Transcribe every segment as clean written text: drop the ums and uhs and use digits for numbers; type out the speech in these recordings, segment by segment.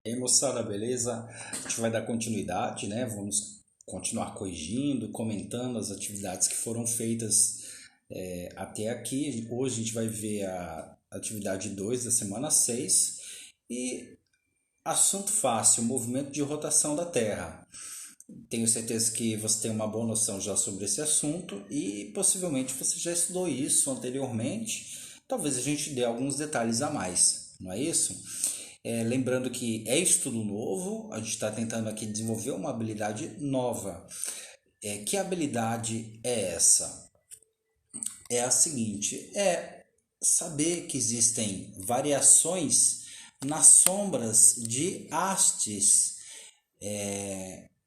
E aí, moçada, beleza? A gente vai dar continuidade, né? Vamos continuar corrigindo, comentando as atividades que foram feitas até aqui. Hoje a gente vai ver a atividade 2 da semana 6 e assunto fácil, movimento de rotação da Terra. Tenho certeza que você tem uma boa noção já sobre esse assunto e possivelmente você já estudou isso anteriormente. Talvez a gente dê alguns detalhes a mais, não é isso? Lembrando que é estudo novo, a gente está tentando aqui desenvolver uma habilidade nova. Que habilidade é essa? É a seguinte: é saber que existem variações nas sombras de hastes,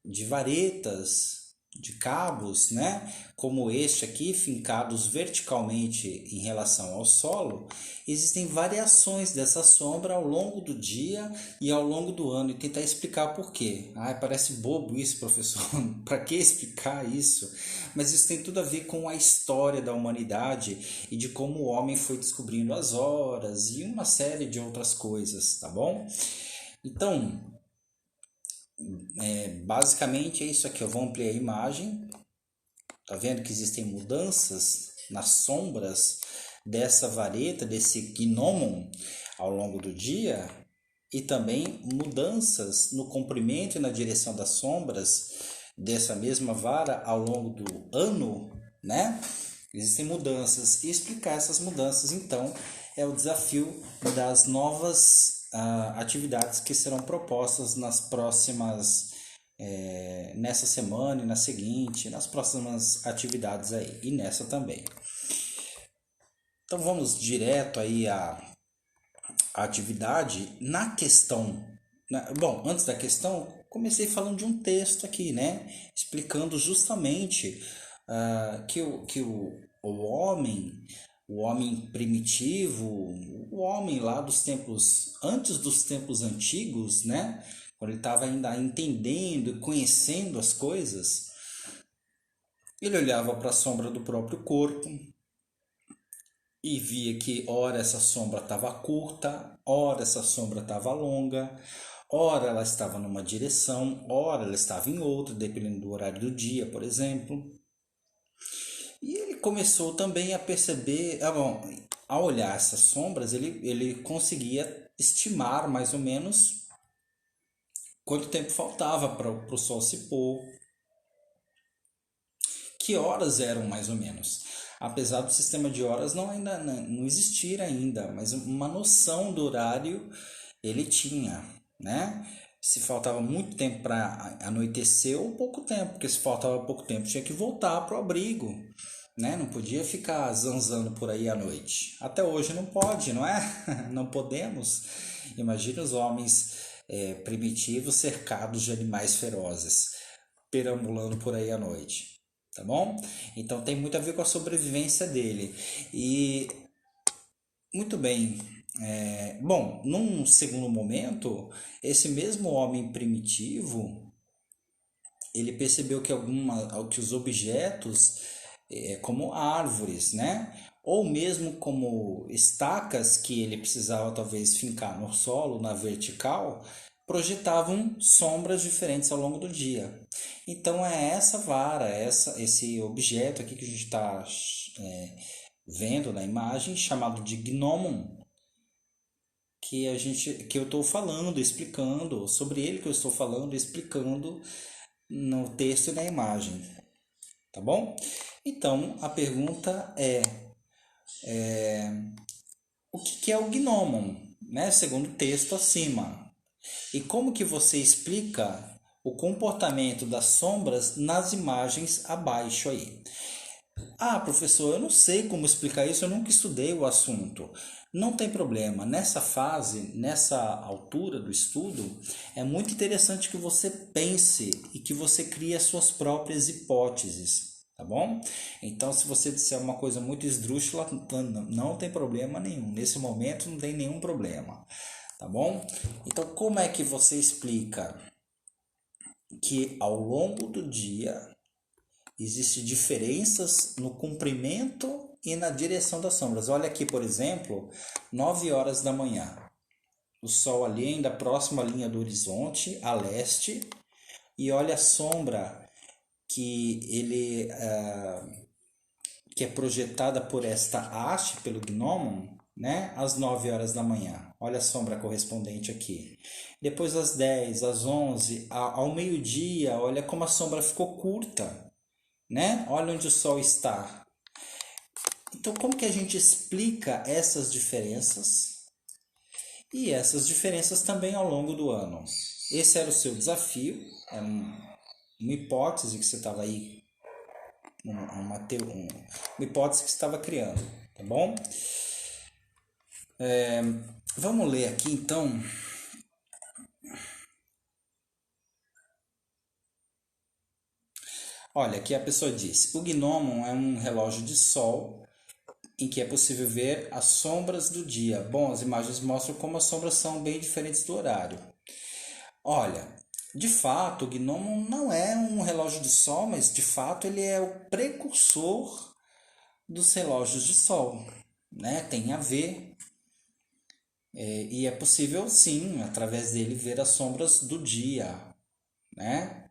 de varetas, de cabos, né? Como este aqui, fincados verticalmente em relação ao solo, existem variações dessa sombra ao longo do dia e ao longo do ano. E tentar explicar por quê. Parece bobo isso, professor. Para que explicar isso? Mas isso tem tudo a ver com a história da humanidade e de como o homem foi descobrindo as horas e uma série de outras coisas, tá bom? Então, basicamente é isso aqui. Eu vou ampliar a imagem. Tá vendo que existem mudanças nas sombras dessa vareta, desse gnomon ao longo do dia e também mudanças no comprimento e na direção das sombras dessa mesma vara ao longo do ano, né? Existem mudanças e explicar essas mudanças, então, é o desafio das novas atividades que serão propostas nas próximas, nessa semana e na seguinte, nas próximas atividades aí, e nessa também. Então vamos direto aí à atividade na questão. Bom, antes da questão, comecei falando de um texto aqui, né? Explicando justamente o homem primitivo, o homem lá dos tempos, antes dos tempos antigos, né? Quando ele estava ainda entendendo e conhecendo as coisas, ele olhava para a sombra do próprio corpo e via que ora essa sombra estava curta, ora essa sombra estava longa, ora ela estava numa direção, ora ela estava em outra, dependendo do horário do dia, por exemplo. E ele começou também a perceber, bom, ao olhar essas sombras, ele conseguia estimar mais ou menos quanto tempo faltava para o sol se pôr, que horas eram mais ou menos. Apesar do sistema de horas não existir ainda, mas uma noção do horário ele tinha, né? Se faltava muito tempo para anoitecer ou pouco tempo, porque se faltava pouco tempo tinha que voltar para o abrigo, né? Não podia ficar zanzando por aí à noite. Até hoje não pode, não é? Não podemos. Imagina os homens primitivos cercados de animais ferozes, perambulando por aí à noite. Tá bom? Então tem muito a ver com a sobrevivência dele. E muito bem. Bom, num segundo momento, esse mesmo homem primitivo, ele percebeu que os objetos, como árvores, né? Ou mesmo como estacas que ele precisava talvez fincar no solo, na vertical, projetavam sombras diferentes ao longo do dia. Então é essa vara, esse objeto aqui que a gente está vendo na imagem, chamado de gnomon, que eu estou falando, explicando, sobre ele que eu estou falando, explicando no texto e na imagem, tá bom? Então a pergunta o que é o gnomon, né? Segundo o texto acima. E como que você explica o comportamento das sombras nas imagens abaixo aí? Professor, eu não sei como explicar isso, eu nunca estudei o assunto. Não tem problema. Nessa fase, nessa altura do estudo, é muito interessante que você pense e que você crie as suas próprias hipóteses, tá bom? Então, se você disser uma coisa muito esdrúxula, não tem problema nenhum. Nesse momento, não tem nenhum problema, tá bom? Então, como é que você explica que ao longo do dia existem diferenças no comprimento e na direção das sombras? Olha aqui, por exemplo, 9 horas da manhã. o Sol ali ainda próximo à linha do horizonte, a leste, e olha a sombra que ele que é projetada por esta haste, pelo gnomon, né, às 9 horas da manhã. Olha a sombra correspondente aqui. Depois às 10, às 11, ao meio-dia, olha como a sombra ficou curta, né? Olha onde o Sol está. Então, como que a gente explica essas diferenças? E essas diferenças também ao longo do ano. Esse era o seu desafio, é uma hipótese que você estava aí, uma hipótese que você estava criando, tá bom? Vamos ler aqui então. Olha, aqui a pessoa diz: o gnomon é um relógio de sol em que é possível ver as sombras do dia. Bom, as imagens mostram como as sombras são bem diferentes do horário. Olha, de fato, o gnomon não é um relógio de sol, mas de fato ele é o precursor dos relógios de sol, né? Tem a ver. E é possível, sim, através dele ver as sombras do dia, né?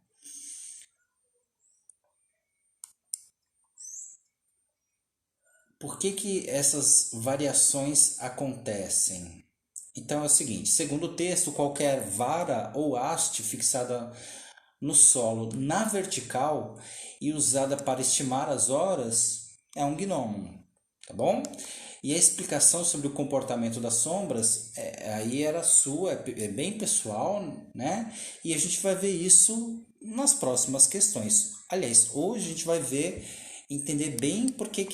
Por que que essas variações acontecem? Então é o seguinte, segundo o texto, qualquer vara ou haste fixada no solo na vertical e usada para estimar as horas é um gnomon, tá bom? E a explicação sobre o comportamento das sombras aí era sua, é bem pessoal, né? E a gente vai ver isso nas próximas questões. Aliás, hoje a gente vai entender bem por que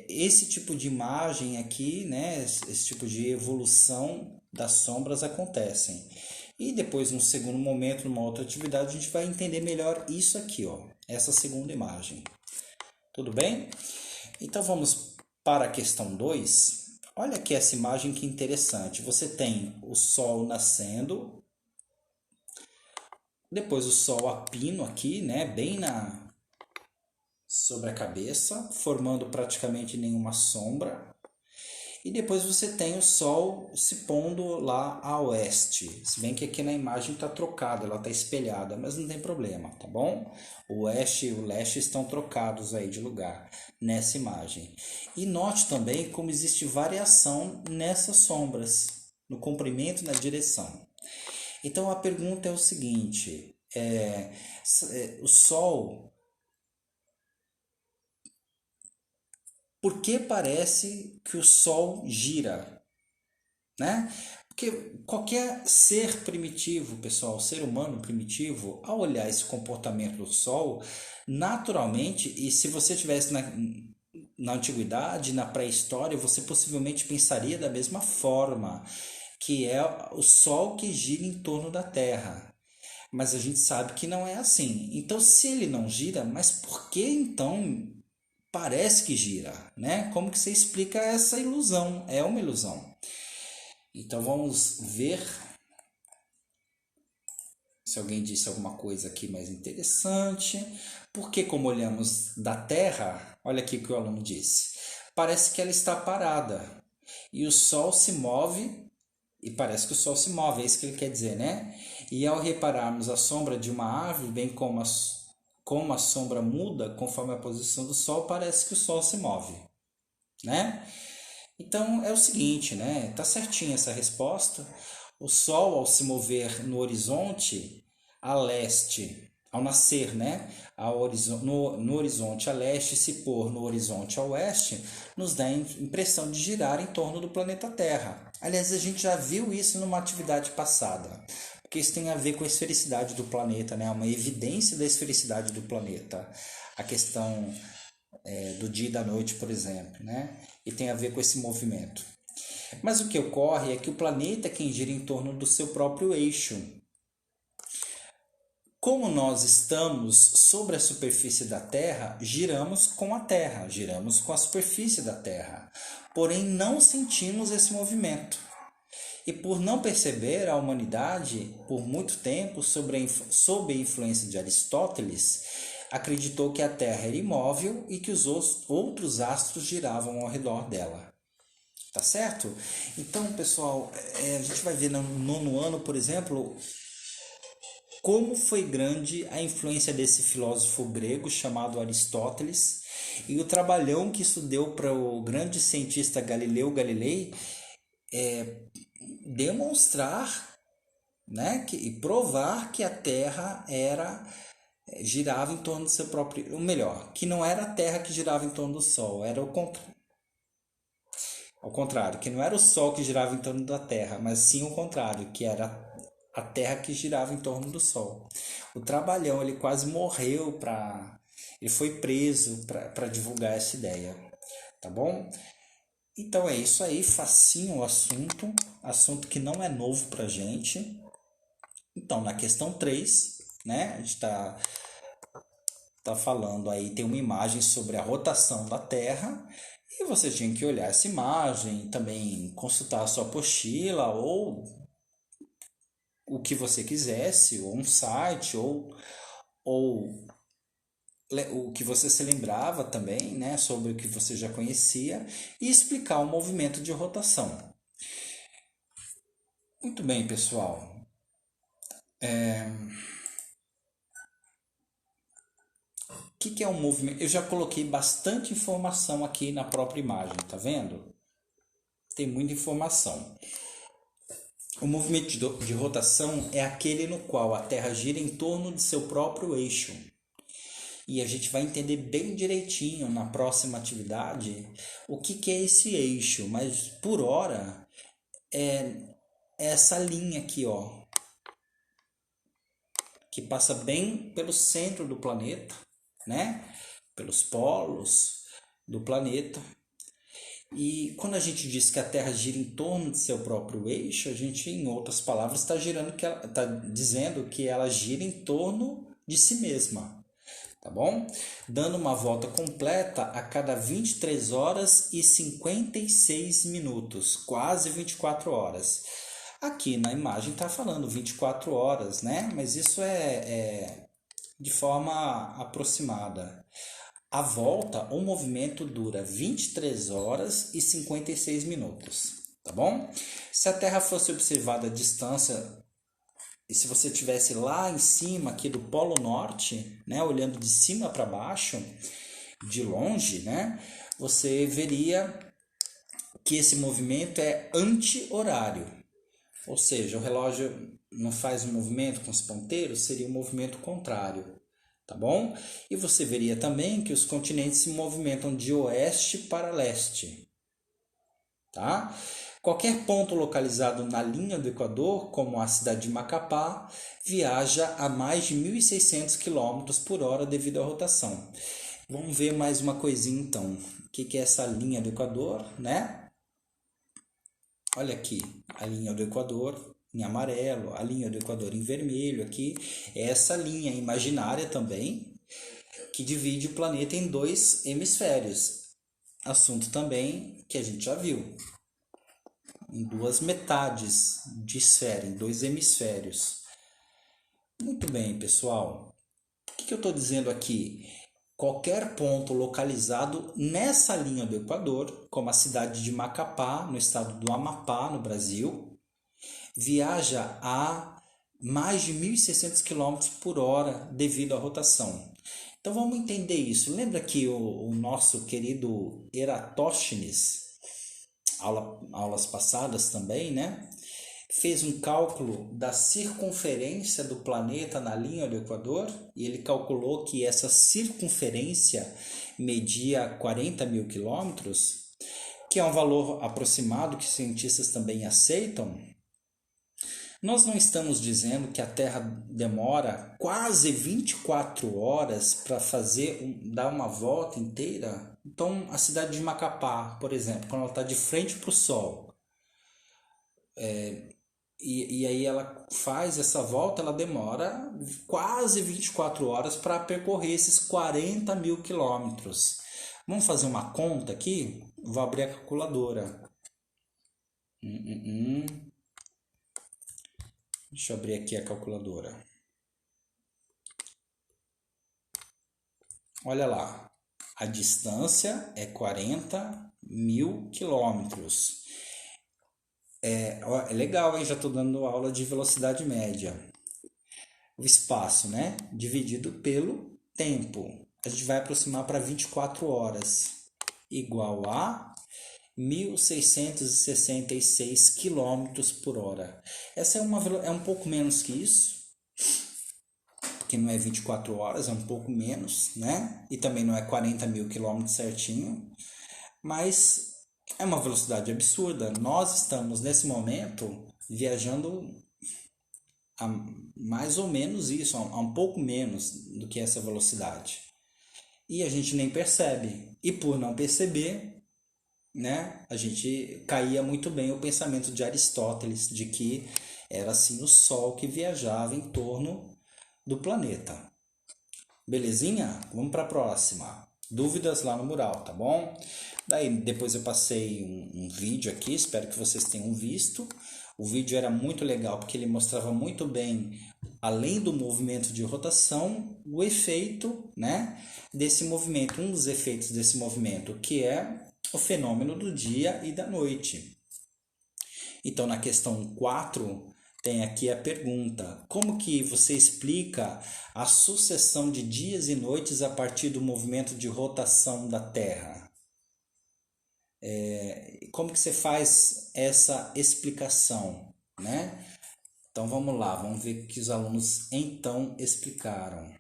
esse tipo de imagem aqui, né? Esse tipo de evolução das sombras acontecem. E depois, num segundo momento, numa outra atividade, a gente vai entender melhor isso aqui, ó, essa segunda imagem. Tudo bem? Então vamos para a questão 2. Olha aqui essa imagem que interessante. Você tem o Sol nascendo, depois o Sol a pino aqui, né, bem sobre a cabeça, formando praticamente nenhuma sombra. E depois você tem o Sol se pondo lá a oeste. Se bem que aqui na imagem está trocada, ela está espelhada, mas não tem problema, tá bom? O oeste e o leste estão trocados aí de lugar nessa imagem. E note também como existe variação nessas sombras, no comprimento e na direção. Então a pergunta é o seguinte: o Sol, por que parece que o Sol gira, né? Porque qualquer ser primitivo, pessoal, ser humano primitivo, ao olhar esse comportamento do Sol, naturalmente, e se você estivesse na antiguidade, na pré-história, você possivelmente pensaria da mesma forma, que é o Sol que gira em torno da Terra. Mas a gente sabe que não é assim. Então, se ele não gira, mas por que então parece que gira, né? Como que você explica essa ilusão? É uma ilusão. Então vamos ver se alguém disse alguma coisa aqui mais interessante. Porque como olhamos da Terra, olha aqui o que o aluno disse. Parece que ela está parada e o Sol se move e parece que o Sol se move, é isso que ele quer dizer, né? E ao repararmos a sombra de uma árvore, bem como a sombra muda conforme a posição do Sol, parece que o Sol se move, né? Então é o seguinte, né? Tá certinha essa resposta. O Sol, ao se mover no horizonte a leste, ao nascer, né? No horizonte a leste e se pôr no horizonte a oeste, nos dá a impressão de girar em torno do planeta Terra. Aliás, a gente já viu isso numa atividade passada, porque isso tem a ver com a esfericidade do planeta, né? Uma evidência da esfericidade do planeta. A questão do dia e da noite, por exemplo, né? E tem a ver com esse movimento. Mas o que ocorre é que o planeta é quem gira em torno do seu próprio eixo. Como nós estamos sobre a superfície da Terra, giramos com a Terra, giramos com a superfície da Terra. Porém, não sentimos esse movimento. E por não perceber, a humanidade, por muito tempo, sob a influência de Aristóteles, acreditou que a Terra era imóvel e que os outros astros giravam ao redor dela. Tá certo? Então, pessoal, a gente vai ver no nono ano, por exemplo, como foi grande a influência desse filósofo grego chamado Aristóteles e o trabalhão que isso deu para o grande cientista Galileu Galilei demonstrar, né, e provar que a Terra girava em torno do seu próprio, ou melhor, que não era a Terra que girava em torno do Sol, era ao contrário, que não era o Sol que girava em torno da Terra, mas sim o contrário, que era a Terra que girava em torno do Sol. O trabalhão, ele quase morreu ele foi preso para divulgar essa ideia, tá bom? Então é isso aí, facinho o assunto que não é novo pra gente. Então, na questão 3, né, a gente tá falando aí, tem uma imagem sobre a rotação da Terra, e você tinha que olhar essa imagem, também consultar a sua apostila, ou o que você quisesse, ou um site, ou o que você se lembrava também, né, sobre o que você já conhecia, e explicar o movimento de rotação. Muito bem, pessoal. O que é um movimento? Eu já coloquei bastante informação aqui na própria imagem, tá vendo? Tem muita informação. O movimento de rotação é aquele no qual a Terra gira em torno de seu próprio eixo. E a gente vai entender bem direitinho na próxima atividade o que é esse eixo, mas por hora é essa linha aqui, ó, que passa bem pelo centro do planeta, né? Pelos polos do planeta. E quando a gente diz que a Terra gira em torno de seu próprio eixo, a gente, em outras palavras, está dizendo que ela gira em torno de si mesma, tá bom? Dando uma volta completa a cada 23 horas e 56 minutos, quase 24 horas. Aqui na imagem está falando 24 horas, né? Mas isso é de forma aproximada. A volta, o movimento dura 23 horas e 56 minutos, tá bom? Se a Terra fosse observada à distância, e se você estivesse lá em cima, aqui do Polo Norte, né, olhando de cima para baixo, de longe, né, você veria que esse movimento é anti-horário. Ou seja, o relógio não faz um movimento com os ponteiros, seria um movimento contrário. Tá bom? E você veria também que os continentes se movimentam de oeste para leste, tá? Qualquer ponto localizado na linha do Equador, como a cidade de Macapá, viaja a mais de 1.600 km por hora devido à rotação. Vamos ver mais uma coisinha então. O que é essa linha do Equador, né? Olha aqui, a linha do Equador em amarelo, a linha do Equador em vermelho aqui. Essa linha imaginária também, que divide o planeta em dois hemisférios. Assunto também que a gente já viu. Em duas metades de esfera, em dois hemisférios. Muito bem, pessoal. O que eu estou dizendo aqui? Qualquer ponto localizado nessa linha do Equador, como a cidade de Macapá, no estado do Amapá, no Brasil, viaja a mais de 1.600 km por hora devido à rotação. Então vamos entender isso. Lembra que o nosso querido Eratóstenes, aulas passadas também, né? Fez um cálculo da circunferência do planeta na linha do Equador e ele calculou que essa circunferência media 40 mil quilômetros, que é um valor aproximado que cientistas também aceitam. Nós não estamos dizendo que a Terra demora quase 24 horas para dar uma volta inteira. Então, a cidade de Macapá, por exemplo, quando ela está de frente para o Sol, e aí ela faz essa volta, ela demora quase 24 horas para percorrer esses 40 mil quilômetros. Vamos fazer uma conta aqui? Vou abrir a calculadora. Deixa eu abrir aqui a calculadora. Olha lá, a distância é 40 mil quilômetros. É legal, hein? Já estou dando aula de velocidade média. O espaço, né? Dividido pelo tempo. A gente vai aproximar para 24 horas, igual a 1.666 quilômetros por hora. Essa é um pouco menos que isso, porque não é 24 horas, é um pouco menos, né? E também não é 40 mil quilômetros certinho, mas é uma velocidade absurda. Nós estamos, nesse momento, viajando a mais ou menos isso, a um pouco menos do que essa velocidade. E a gente nem percebe. E por não perceber, né, a gente caía muito bem o pensamento de Aristóteles de que era assim o Sol que viajava em torno do planeta. Belezinha? Vamos para a próxima. Dúvidas lá no mural, tá bom? Daí depois eu passei um vídeo aqui, espero que vocês tenham visto. O vídeo era muito legal porque ele mostrava muito bem, além do movimento de rotação, o efeito, né, desse movimento, um dos efeitos desse movimento, que é o fenômeno do dia e da noite. Então, na questão 4 tem aqui a pergunta: como que você explica a sucessão de dias e noites a partir do movimento de rotação da Terra? Como que você faz essa explicação, né? Então vamos lá, vamos ver o que os alunos então explicaram.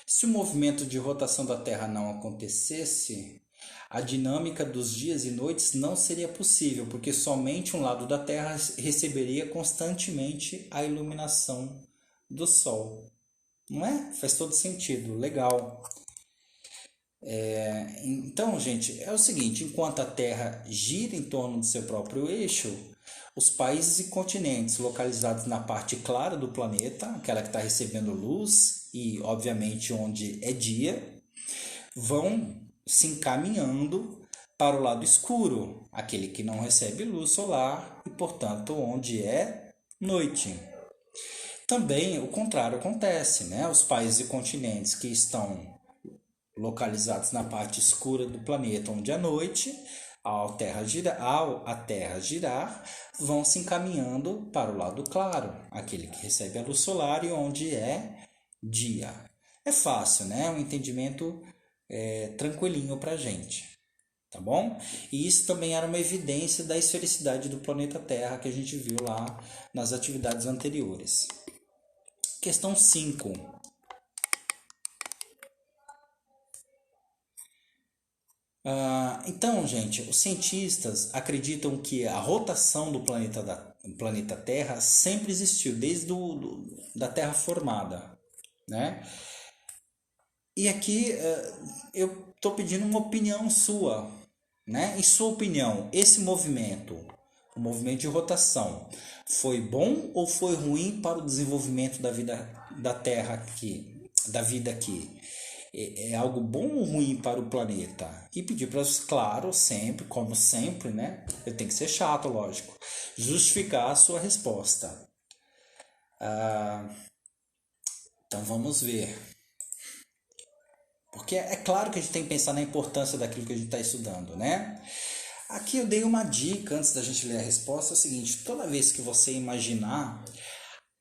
Se o movimento de rotação da Terra não acontecesse, a dinâmica dos dias e noites não seria possível, porque somente um lado da Terra receberia constantemente a iluminação do Sol. Não é? Faz todo sentido. Legal. Então, gente, é o seguinte: enquanto a Terra gira em torno do seu próprio eixo, os países e continentes localizados na parte clara do planeta, aquela que está recebendo luz e, obviamente, onde é dia, vão se encaminhando para o lado escuro, aquele que não recebe luz solar e, portanto, onde é noite. Também o contrário acontece, né? Os países e continentes que estão localizados na parte escura do planeta, onde é noite, ao a Terra girar, vão se encaminhando para o lado claro, aquele que recebe a luz solar e onde é dia. É fácil, né? Um entendimento tranquilinho para a gente, tá bom? E isso também era uma evidência da esfericidade do planeta Terra que a gente viu lá nas atividades anteriores. Questão 5. Então, gente, os cientistas acreditam que a rotação do planeta Terra sempre existiu, desde da Terra formada, né? E aqui eu estou pedindo uma opinião sua, né? Em sua opinião, esse movimento, o movimento de rotação, foi bom ou foi ruim para o desenvolvimento da vida da Terra aqui, da vida aqui? É algo bom ou ruim para o planeta? E pedir para, claro, sempre, como sempre, né? Eu tenho que ser chato, lógico. Justificar a sua resposta. Então vamos ver. Porque é claro que a gente tem que pensar na importância daquilo que a gente está estudando, né? Aqui eu dei uma dica antes da gente ler a resposta, é o seguinte: toda vez que você imaginar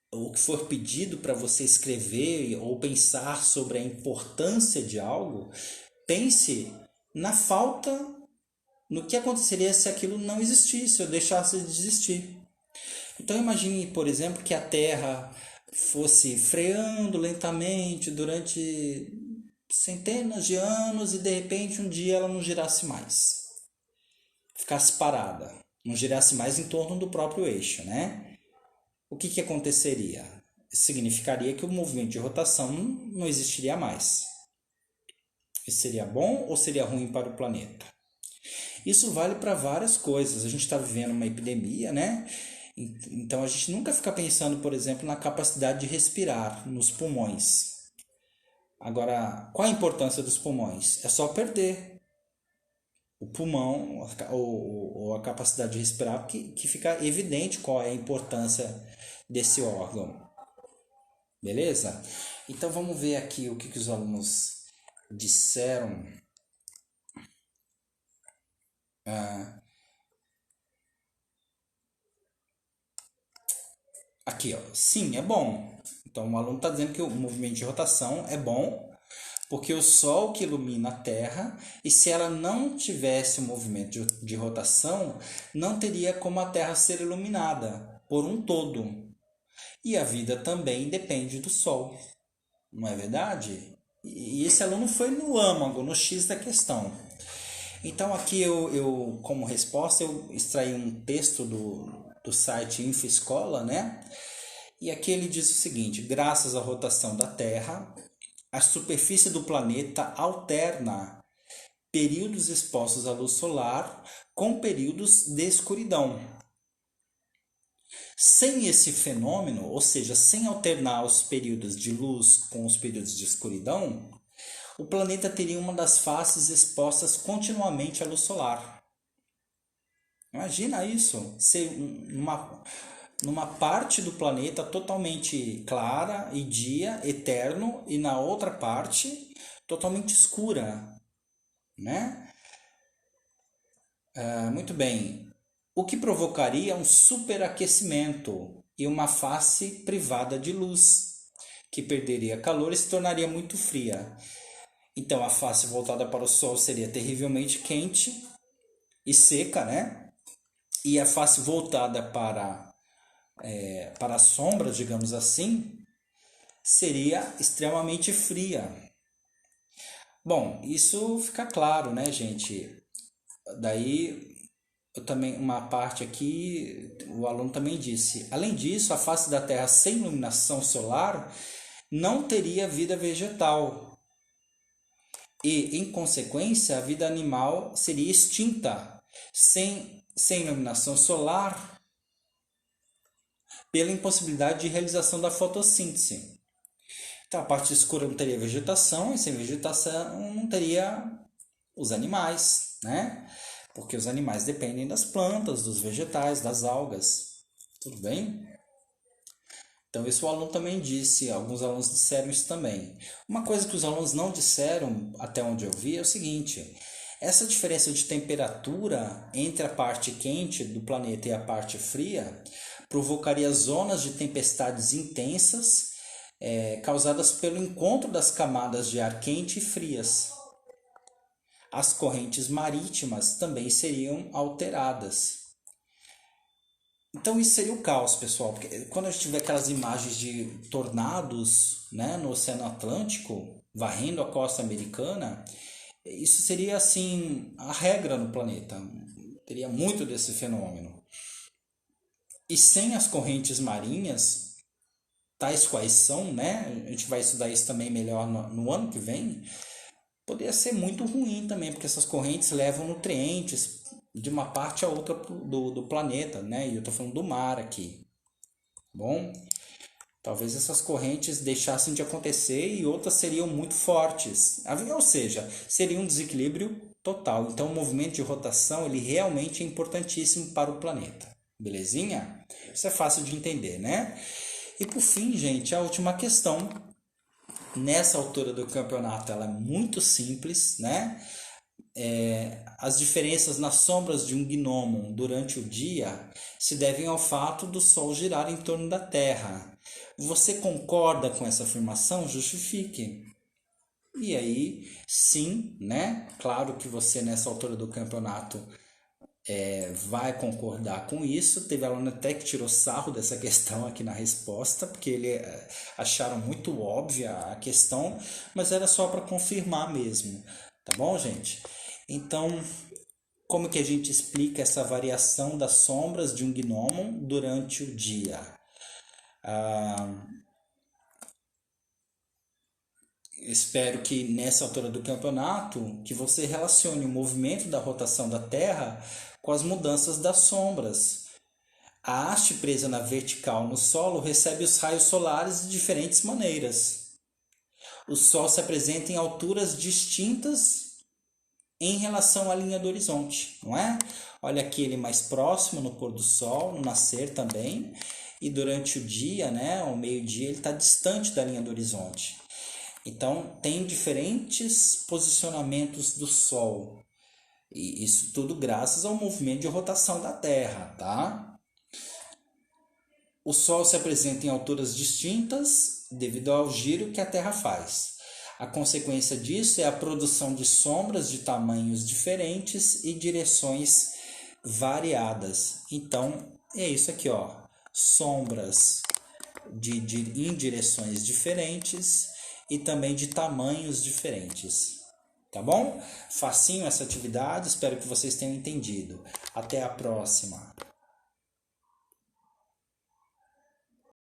o que for pedido para você escrever ou pensar sobre a importância de algo, pense na falta, no que aconteceria se aquilo não existisse ou deixasse de existir. Então imagine, por exemplo, que a Terra fosse freando lentamente durante centenas de anos e de repente um dia ela não girasse mais, ficasse parada, não girasse mais em torno do próprio eixo, né? O que aconteceria? Significaria que o movimento de rotação não existiria mais. Isso seria bom ou seria ruim para o planeta? Isso vale para várias coisas. A gente está vivendo uma epidemia, né? Então a gente nunca fica pensando, por exemplo, na capacidade de respirar, nos pulmões. Agora, qual a importância dos pulmões? É só perder o pulmão ou a capacidade de respirar que fica evidente qual é a importância desse órgão. Beleza? Então vamos ver aqui o que os alunos disseram. Ah, aqui, ó. Sim, é bom. Então o aluno está dizendo que o movimento de rotação é bom, porque o Sol que ilumina a Terra, e se ela não tivesse o movimento de rotação, não teria como a Terra ser iluminada por um todo. E a vida também depende do Sol, não é verdade? E esse aluno foi no âmago, no X da questão. Então aqui como resposta, eu extraí um texto do site InfoEscola, né? E aqui ele diz o seguinte: graças à rotação da Terra, a superfície do planeta alterna períodos expostos à luz solar com períodos de escuridão. Sem esse fenômeno, ou seja, sem alternar os períodos de luz com os períodos de escuridão, o planeta teria uma das faces expostas continuamente à luz solar. Imagina isso, ser numa parte do planeta totalmente clara e dia eterno, e na outra parte totalmente escura, né? Muito bem. O que provocaria um superaquecimento e uma face privada de luz, que perderia calor e se tornaria muito fria. Então a face voltada para o Sol seria terrivelmente quente e seca, né? E a face voltada para as sombras, digamos assim, seria extremamente fria. Bom, isso fica claro, né, gente? Daí eu também uma parte aqui, o aluno também disse. Além disso, a face da Terra sem iluminação solar não teria vida vegetal e, em consequência, a vida animal seria extinta sem iluminação solar pela impossibilidade de realização da fotossíntese. Então, a parte escura não teria vegetação e sem vegetação não teria os animais, né? Porque os animais dependem das plantas, dos vegetais, das algas. Tudo bem? Então, isso o aluno também disse, alguns alunos disseram isso também. Uma coisa que os alunos não disseram, até onde eu vi, é o seguinte: essa diferença de temperatura entre a parte quente do planeta e a parte fria provocaria zonas de tempestades intensas causadas pelo encontro das camadas de ar quente e frias. As correntes marítimas também seriam alteradas. Então isso seria o caos, pessoal, porque quando a gente tiver aquelas imagens de tornados, né, no Oceano Atlântico, varrendo a costa americana, isso seria assim a regra no planeta. Teria muito desse fenômeno. E sem as correntes marinhas, tais quais são, né? A gente vai estudar isso também melhor no ano que vem. Poderia ser muito ruim também, porque essas correntes levam nutrientes de uma parte a outra do planeta, né? E eu estou falando do mar aqui. Bom, talvez essas correntes deixassem de acontecer e outras seriam muito fortes. Ou seja, seria um desequilíbrio total. Então, o movimento de rotação ele realmente é importantíssimo para o planeta. Belezinha? Isso é fácil de entender, né? E por fim, gente, a última questão. Nessa altura do campeonato ela é muito simples, né? As diferenças nas sombras de um gnomo durante o dia se devem ao fato do Sol girar em torno da Terra. Você concorda com essa afirmação? Justifique. E aí, sim, né? Claro que você nessa altura do campeonato vai concordar com isso. Teve aluno até que tirou sarro dessa questão aqui na resposta, porque acharam muito óbvia a questão, mas era só para confirmar mesmo, tá bom, gente? Então, como que a gente explica essa variação das sombras de um gnomo durante o dia? Espero que nessa altura do campeonato que você relacione o movimento da rotação da Terra com as mudanças das sombras. A haste presa na vertical no solo recebe os raios solares de diferentes maneiras. O Sol se apresenta em alturas distintas em relação à linha do horizonte, não é? Olha aqui ele mais próximo no pôr do sol, no nascer também, e durante o dia, né, ao meio-dia, ele está distante da linha do horizonte. Então, tem diferentes posicionamentos do Sol. E isso tudo graças ao movimento de rotação da Terra, tá? O Sol se apresenta em alturas distintas devido ao giro que a Terra faz. A consequência disso é a produção de sombras de tamanhos diferentes e direções variadas. Então, é isso aqui, ó. Sombras em direções diferentes e também de tamanhos diferentes. Tá bom? Facinho essa atividade, espero que vocês tenham entendido. Até a próxima!